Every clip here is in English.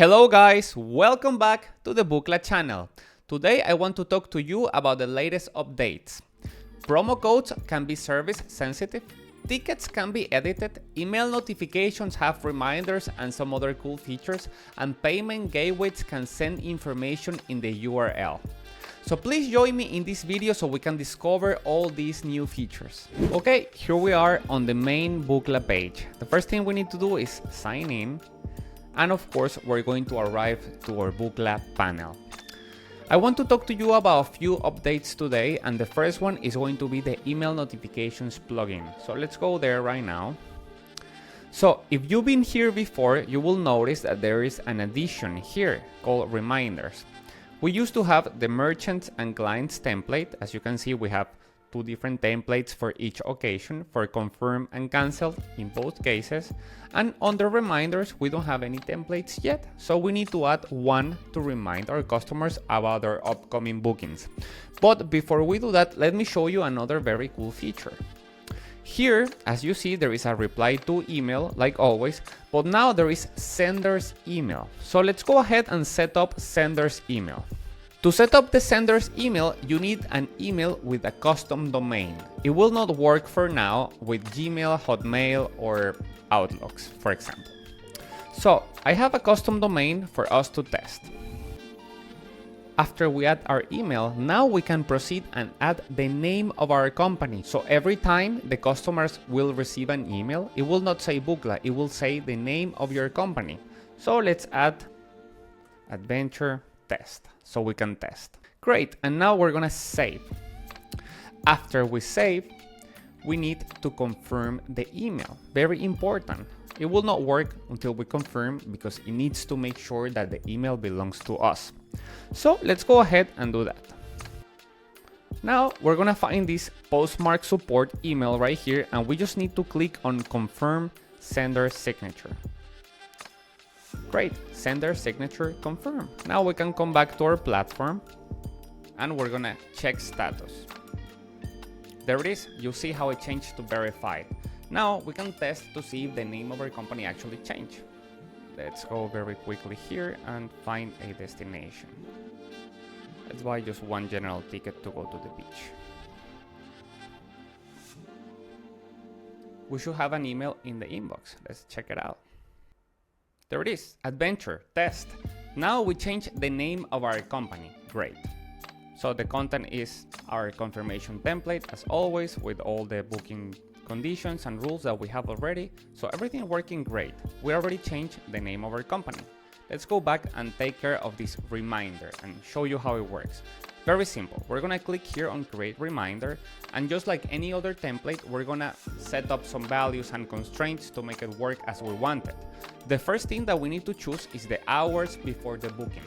Hello guys, welcome back to the Bookla channel. Today I want to talk to you about the latest updates. Promo codes can be service sensitive, tickets can be edited, email notifications have reminders and some other cool features, and payment gateways can send information in the URL. So please join me in this video so we can discover all these new features. Okay, here we are on the main Bookla page. The first thing we need to do is sign in. And of course, we're going to arrive to our Bookla panel. I want to talk to you about a few updates today, and the first one is going to be the email notifications plugin. So let's go there right now. So if you've been here before, you will notice that there is an addition here called reminders. We used to have the merchants and clients template. As you can see, we have two different templates for each occasion, for confirm and cancel in both cases. And under reminders, we don't have any templates yet, so we need to add one to remind our customers about their upcoming bookings. But before we do that, let me show you another very cool feature. Here, as you see, there is a reply to email like always, but now there is sender's email. So let's go ahead and set up sender's email. To set up the sender's email, you need an email with a custom domain. It will not work for now with Gmail, Hotmail, or Outlooks, for example. So I have a custom domain for us to test. After we add our email, now we can proceed and add the name of our company. So every time the customers will receive an email, it will not say Bookla, it will say the name of your company. So let's add Adventure Test, so we can test. Great, and now we're gonna save. After we save, we need to confirm the email. Very important. It will not work until we confirm because it needs to make sure that the email belongs to us. So let's go ahead and do that. Now we're gonna find this postmark support email right here, and we just need to click on confirm sender signature. Great, sender signature confirmed. Now we can come back to our platform and we're gonna check status. There it is, you see how it changed to verified. Now we can test to see if the name of our company actually changed. Let's go very quickly here and find a destination. Let's buy just one general ticket to go to the beach. We should have an email in the inbox. Let's check it out. There it is, Adventure Test. Now we change the name of our company. Great. So the content is our confirmation template as always, with all the booking conditions and rules that we have already. So everything working great. We already changed the name of our company. Let's go back and take care of this reminder and show you how it works. Very simple. We're gonna click here on create reminder, and just like any other template, we're gonna set up some values and constraints to make it work as we want it. The first thing that we need to choose is the hours before the booking.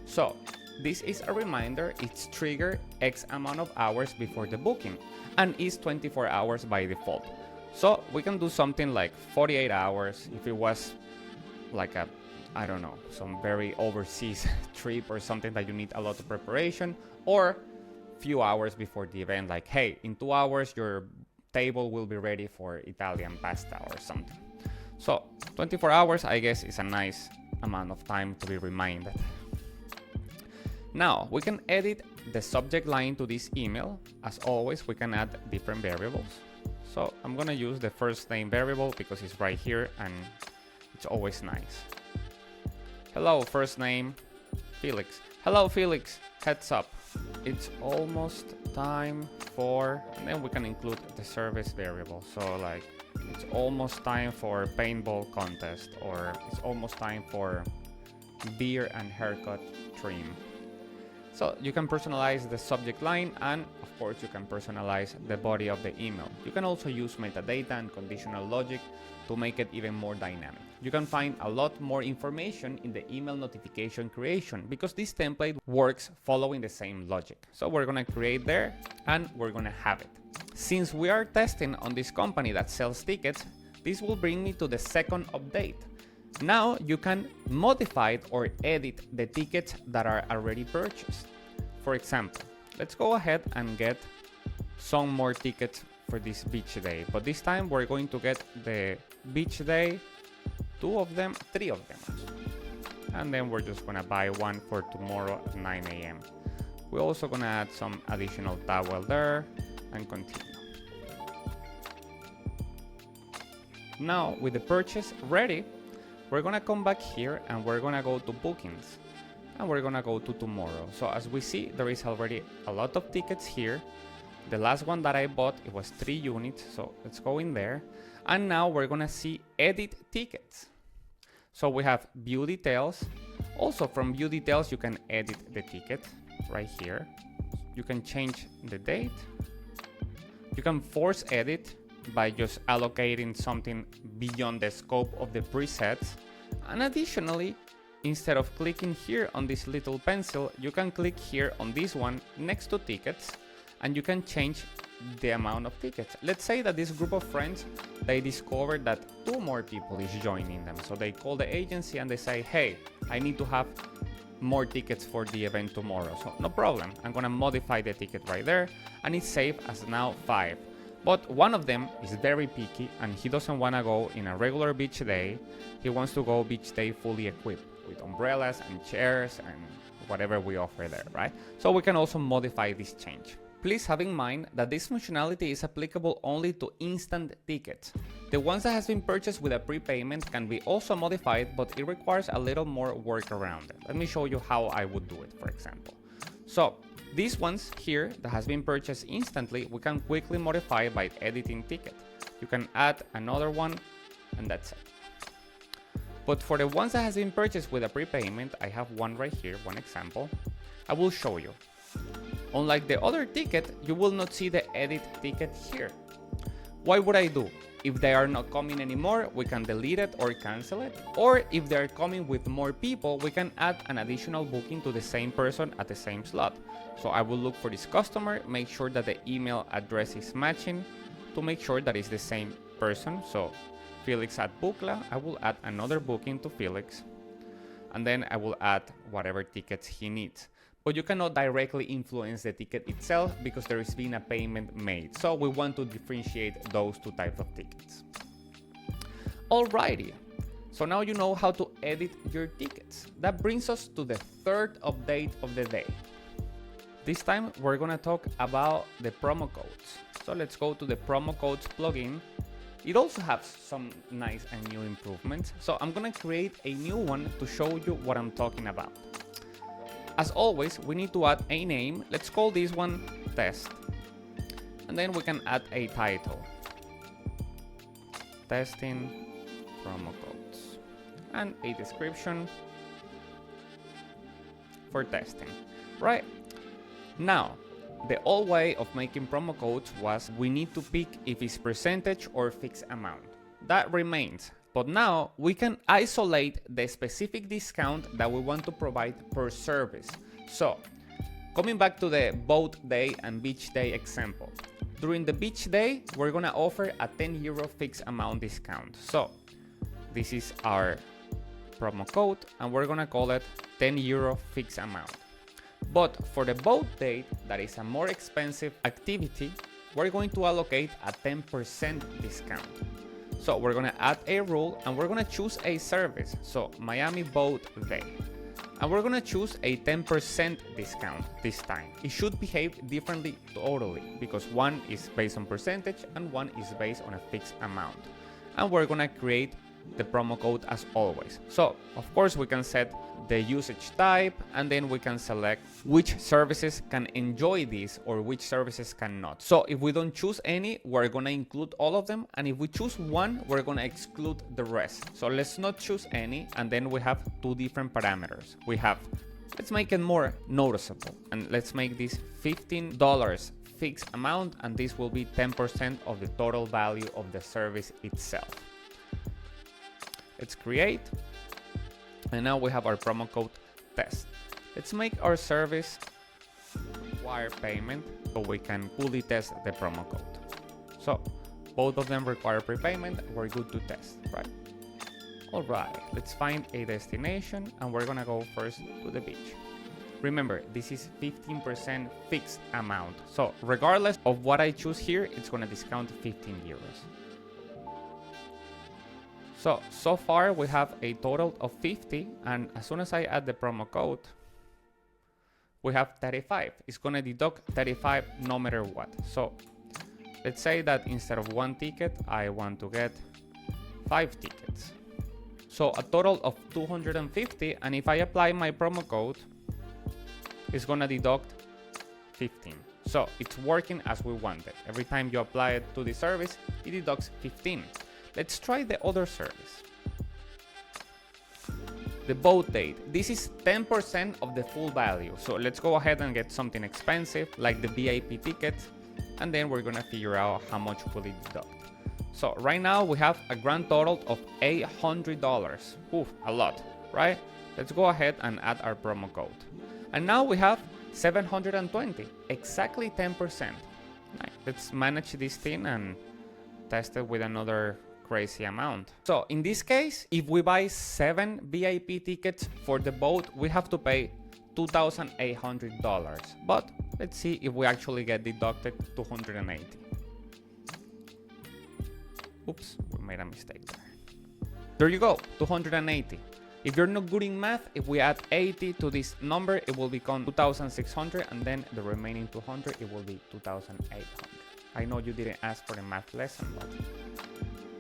So this is a reminder, it's triggered X amount of hours before the booking and is 24 hours by default. So we can do something like 48 hours if it was like a, I don't know, some very overseas trip or something that you need a lot of preparation, or few hours before the event, like, hey, in 2 hours your table will be ready for Italian pasta or something. So 24 hours, I guess, is a nice amount of time to be reminded. Now we can edit the subject line to this email. As always, we can add different variables. So I'm gonna use the first name variable because it's right here and it's always nice. Hello, first name, Felix. Hello, Felix, heads up. It's almost time for, and then we can include the service variable. So like, it's almost time for paintball contest, or it's almost time for beer and haircut trim. So you can personalize the subject line, and of course you can personalize the body of the email. You can also use metadata and conditional logic to make it even more dynamic. You can find a lot more information in the email notification creation because this template works following the same logic. So we're gonna create there and we're gonna have it. Since we are testing on this company that sells tickets, this will bring me to the second update. Now you can modify or edit the tickets that are already purchased. For example, let's go ahead and get some more tickets for this beach day, but this time we're going to get the beach day, three of them actually. and then we're just gonna buy one for tomorrow at 9 a.m. We're also gonna add some additional towel there and continue. Now with the purchase ready, we're gonna come back here and we're gonna go to bookings and we're gonna go to tomorrow. So as we see, there is already a lot of tickets here. The last one that I bought, it was 3 units, so let's go in there. And now we're gonna see edit tickets. So we have view details. Also from view details, you can edit the ticket right here. You can change the date. You can force edit by just allocating something beyond the scope of the presets. And additionally, instead of clicking here on this little pencil, you can click here on this one next to tickets, and you can change the amount of tickets. Let's say that this group of friends, they discovered that 2 more people is joining them. So they call the agency and they say, hey, I need to have more tickets for the event tomorrow. So no problem, I'm gonna modify the ticket right there, and it's saved as now 5. But one of them is very picky and he doesn't wanna go in a regular beach day. He wants to go beach day fully equipped with umbrellas and chairs and whatever we offer there, right? So we can also modify this change. Please have in mind that this functionality is applicable only to instant tickets. The ones that has been purchased with a prepayment can be also modified, but it requires a little more work around it. Let me show you how I would do it, for example. So these ones here that has been purchased instantly, we can quickly modify by editing ticket. You can add another one and that's it. But for the ones that has been purchased with a prepayment, I have one right here, one example. I will show you. Unlike the other ticket, you will not see the edit ticket here. What would I do? If they are not coming anymore, we can delete it or cancel it. Or if they're coming with more people, we can add an additional booking to the same person at the same slot. So I will look for this customer, make sure that the email address is matching to make sure that it's the same person. So Felix at Bookla, I will add another booking to Felix, and then I will add whatever tickets he needs. But you cannot directly influence the ticket itself because there has been a payment made. So we want to differentiate those 2 types of tickets. Alrighty, so now you know how to edit your tickets. That brings us to the 3rd update of the day. This time we're gonna talk about the promo codes. So let's go to the promo codes plugin. It also has some nice and new improvements. So I'm gonna create a new one to show you what I'm talking about. As always, we need to add a name. Let's call this one test. And then we can add a title. Testing promo codes. And a description for testing. Right? Now, the old way of making promo codes was we need to pick if it's percentage or fixed amount. That remains. But now we can isolate the specific discount that we want to provide per service. So, coming back to the boat day and beach day example. During the beach day, we're gonna offer a €10 fixed amount discount. So, this is our promo code and we're gonna call it €10 fixed amount. But for the boat day, that is a more expensive activity, we're going to allocate a 10% discount. So we're gonna add a rule and we're gonna choose a service. So Miami Boat Day. And we're gonna choose a 10% discount this time. It should behave differently totally because one is based on percentage and one is based on a fixed amount. And we're gonna create the promo code as always. So of course we can set the usage type and then we can select which services can enjoy this or which services cannot. So if we don't choose any, we're gonna include all of them, and if we choose one, we're gonna exclude the rest. So let's not choose any, and then we have 2 different parameters. We have, let's make it more noticeable, and let's make this $15 fixed amount, and this will be 10% of the total value of the service itself. Let's create, and now we have our promo code test. Let's make our service require payment so we can fully test the promo code. So both of them require prepayment, we're good to test, right? All right, let's find a destination and we're gonna go first to the beach. Remember, this is 15% fixed amount. So regardless of what I choose here, it's gonna discount €15. So far we have a total of 50, and as soon as I add the promo code, we have 35. It's gonna deduct 35 no matter what. So let's say that instead of 1 ticket, I want to get 5 tickets. So a total of 250, and if I apply my promo code, it's gonna deduct 15. So it's working as we wanted. Every time you apply it to the service, it deducts 15. Let's try the other service. The boat date. This is 10% of the full value. So let's go ahead and get something expensive like the VIP ticket, and then we're gonna figure out how much will it deduct. So right now we have a grand total of $800. Oof, a lot, right? Let's go ahead and add our promo code. And now we have 720, exactly 10%. Right, let's manage this thing and test it with another crazy amount. So in this case, if we buy 7 VIP tickets for the boat, we have to pay $2,800. But let's see if we actually get deducted 280. Oops, we made a mistake there. There you go, 280. If you're not good in math, if we add 80 to this number, it will become 2,600, and then the remaining 200, it will be 2,800. I know you didn't ask for the math lesson, but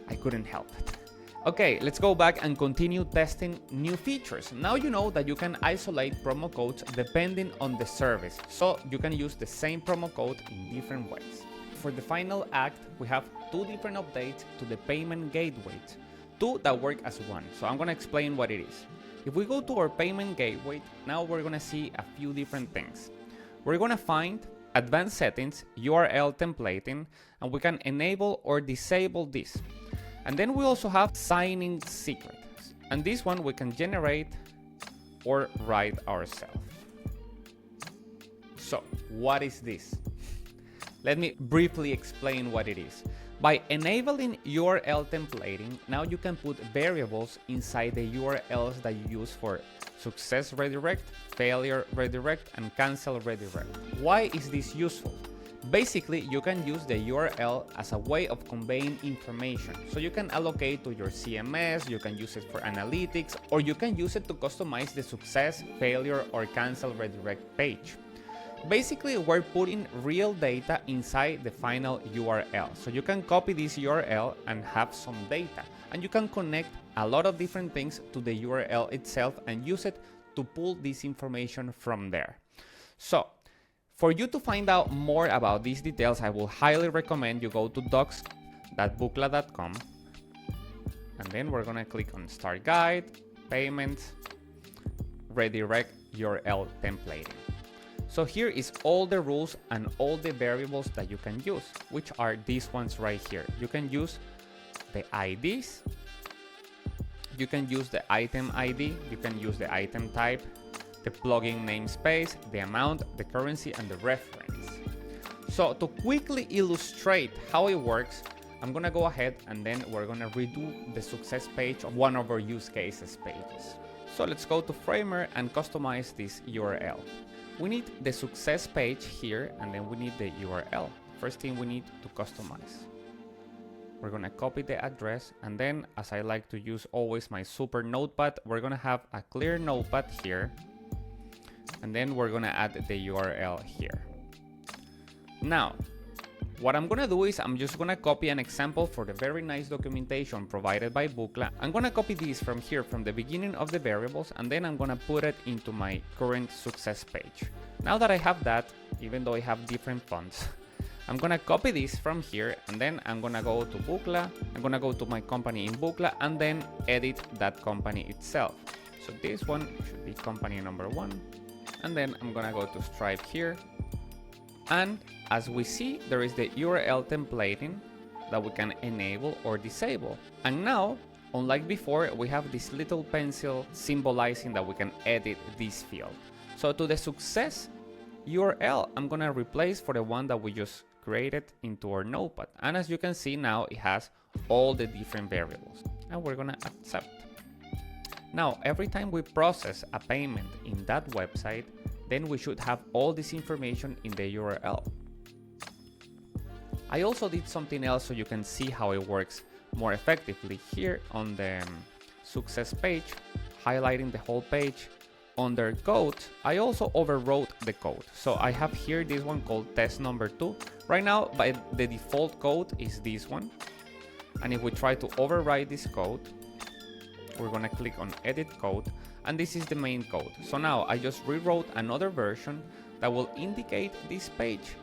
I couldn't help it. Okay, let's go back and continue testing new features. Now you know that you can isolate promo codes depending on the service, so you can use the same promo code in different ways. For the final act, we have 2 different updates to the payment gateway, 2 that work as one. So I'm gonna explain what it is. If we go to our payment gateway, now we're gonna see a few different things. We're gonna find advanced settings, URL templating, and we can enable or disable this. And then we also have signing secrets. And this one we can generate or write ourselves. So what is this? Let me briefly explain what it is. By enabling URL templating, now you can put variables inside the URLs that you use for success redirect, failure redirect, and cancel redirect. Why is this useful? Basically, you can use the URL as a way of conveying information. So you can allocate to your CMS, you can use it for analytics, or you can use it to customize the success, failure, or cancel redirect page. Basically, we're putting real data inside the final URL. So you can copy this URL and have some data. And you can connect a lot of different things to the URL itself and use it to pull this information from there. So, for you to find out more about these details, I will highly recommend you go to docs.bookla.com. And then we're gonna click on Start Guide, Payments, Redirect URL Templating. So here is all the rules and all the variables that you can use, which are these ones right here. You can use the IDs, you can use the item ID, you can use the item type, the plugin namespace, the amount, the currency, and the reference. So to quickly illustrate how it works, I'm gonna go ahead and then we're gonna redo the success page of one of our use cases pages. So let's go to Framer and customize this URL. We need the success page here, and then we need the URL. First thing we need to customize. We're gonna copy the address, and then, as I like to use always my super notepad, we're gonna have a clear notepad here, and then we're gonna add the URL here. Now, what I'm gonna do is I'm just gonna copy an example for the very nice documentation provided by Bookla. I'm gonna copy this from here, from the beginning of the variables, and then I'm gonna put it into my current success page. Now that I have that, even though I have different fonts, I'm gonna copy this from here, and then I'm gonna go to Bookla, I'm gonna go to my company in Bookla, and then edit that company itself. So this one should be company number 1, and then I'm gonna go to Stripe here, and as we see, there is the URL templating that we can enable or disable. And now, unlike before, we have this little pencil symbolizing that we can edit this field. So to the success URL, I'm gonna replace for the one that we just created into our notepad. And as you can see now, it has all the different variables. And we're gonna accept. Now, every time we process a payment in that website, then we should have all this information in the URL. I also did something else so you can see how it works more effectively here on the success page, highlighting the whole page. Under code, I also overwrote the code. So I have here this one called test number 2. Right now, by the default code is this one. And if we try to overwrite this code, we're gonna click on edit code, and this is the main code. So now I just rewrote another version that will indicate this page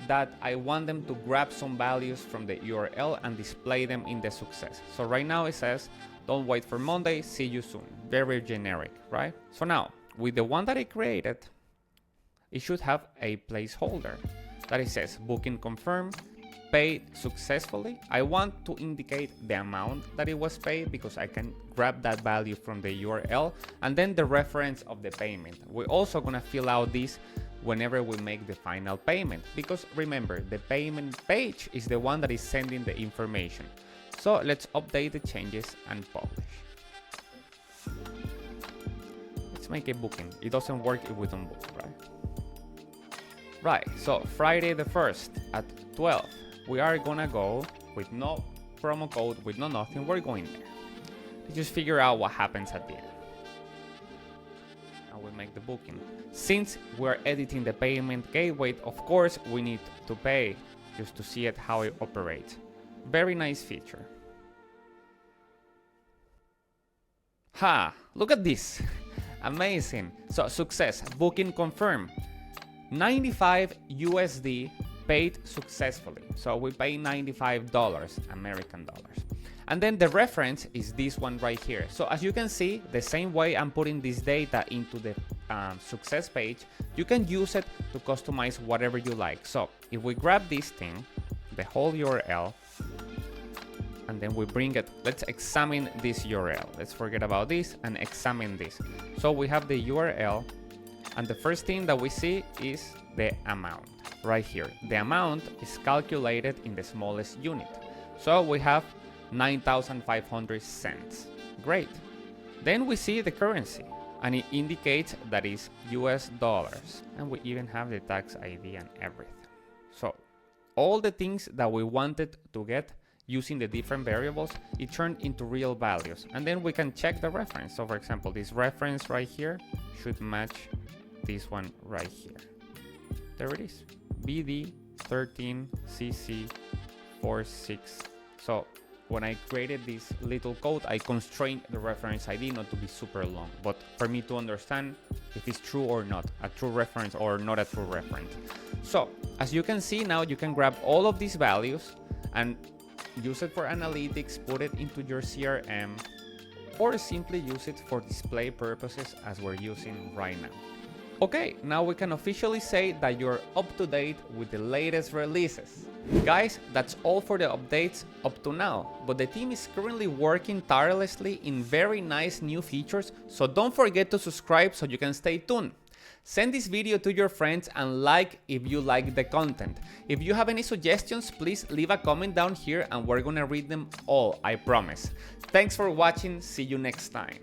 that I want them to grab some values from the URL and display them in the success. So right now it says, don't wait for Monday, see you soon. Very generic, right? So now, with the one that I created, it should have a placeholder that it says booking confirmed, paid successfully. I want to indicate the amount that it was paid because I can grab that value from the URL, and then the reference of the payment. We're also gonna fill out this whenever we make the final payment, because remember, the payment page is the one that is sending the information. So let's update the changes and publish. Let's make a booking. It doesn't work if we don't book, right? Right, so Friday the 1st at 12, we are gonna go with no promo code, with no nothing, we're going there. Let's just figure out what happens at the end. And we make the booking. Since we're editing the payment gateway, of course, we need to pay just to see it how it operates. Very nice feature. Ha! Look at this! Amazing. So success, booking confirmed. 95 USD paid successfully. So we pay $95 American dollars. And then the reference is this one right here. So as you can see, the same way I'm putting this data into the success page, you can use it to customize whatever you like. So if we grab this thing, the whole URL, and then we bring it, let's examine this URL. Let's forget about this and examine this. So we have the URL, and the first thing that we see is the amount right here. The amount is calculated in the smallest unit. So we have 9,500 cents. Great. Then we see the currency, and it indicates that it's US dollars. And we even have the tax ID and everything. So all the things that we wanted to get using the different variables, it turned into real values. And then we can check the reference. So for example, this reference right here should match this one right here. There it is, BD13CC46. So when I created this little code, I constrained the reference ID not to be super long, but for me to understand if it's true or not, a true reference or not a true reference. So as you can see now, you can grab all of these values and use it for analytics, put it into your CRM, or simply use it for display purposes as we're using right now. Okay, now we can officially say that you're up to date with the latest releases. Guys, that's all for the updates up to now, but the team is currently working tirelessly in very nice new features, so don't forget to subscribe so you can stay tuned. Send this video to your friends and like if you like the content. If you have any suggestions, please leave a comment down here and we're gonna read them all, I promise. Thanks for watching, see you next time.